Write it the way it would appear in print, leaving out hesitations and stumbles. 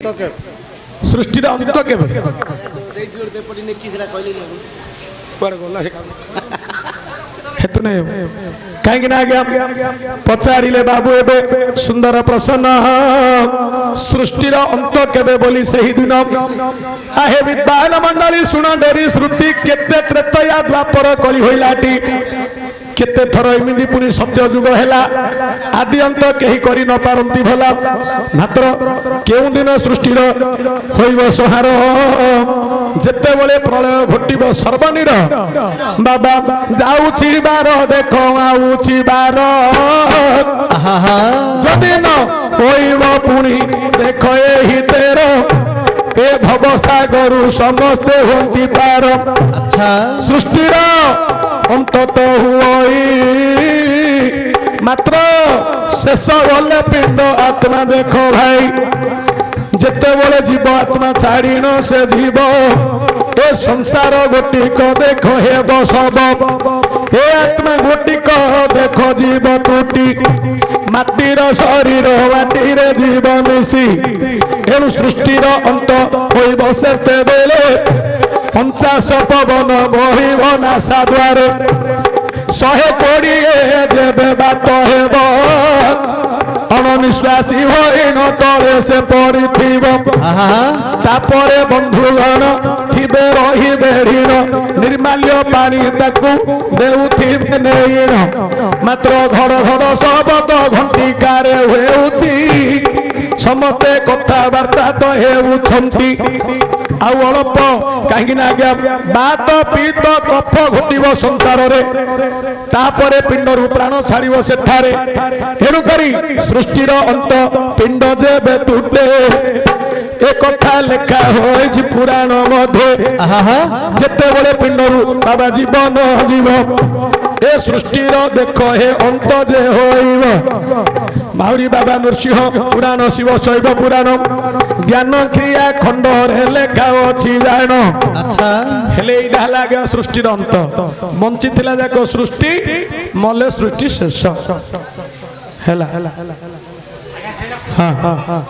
सृष्टि अंत के कहीं पचारे बाबू ए सुंदर प्रसन्न सृष्टिर अंत के बोली से ही दिन आहे विद्वान मंडली शुण डरी श्रुति केते त्रेतया द्वापर कली होइलाटी केते थर एमती पुणी सत्य जुग है आदि अंत कहीं कर न पारती भला मात्र केउ दिन सृष्टिर होइब संहार जेते बळे प्रलय घटिब सर्वनिर बाबा जाउची बार देखो आउची बार जदि न होइब पुणी देखो एही तेर ए भवसागरु समस्ते होती पार। अच्छा सृष्टिर अंत तो हुई मात्र शेष बोले पिंड आत्मा देखो भाई जेते बोले जीव आत्मा छाड़ी न से जीव ए संसार गोटिक देखो हे बसब हे आत्मा गोटिक देखो जीव टूटी माटीर शरीर माटीर जीव मिशी एणु सृष्टिर अंत होइब सेतेबेले 50 पवन बहिब नासा द्वारे 120 जेबे बात हेब अणनिश्वासी हरिण तले से पड़िथिब तापरे बंधुगण थिबे रहिबे ऋण निर्माल्य पानी ताकू देउथिबे नेइण मात्र घर घर शब्द घंटिकारे हेउछि समते कथबार्ता तो हेउछंती आउ अल्प कहीं बात पीत कफ घुटब संसार तापरे पिंडरू प्राण छाड़ सेठारे एणुकरी सृष्टिर अंत पिंड जेबे टूटे ए कथा लेखा होइछि पुराण मध्ये जेते बळे पिंडरू बाबा जीवन जीव ए सृष्टिर देखो हे अंत जे होइब माहुरी बाबा नृसिंह पुराण शिव शैव पुराण ज्ञान क्रिया खंड लेखा अच्छी जान। अच्छा हेले इडा लागे सृष्टिर अंत मंची थिला जाको सृष्टि मले सृष्टि शेष हैला। हाँ हाँ हाँ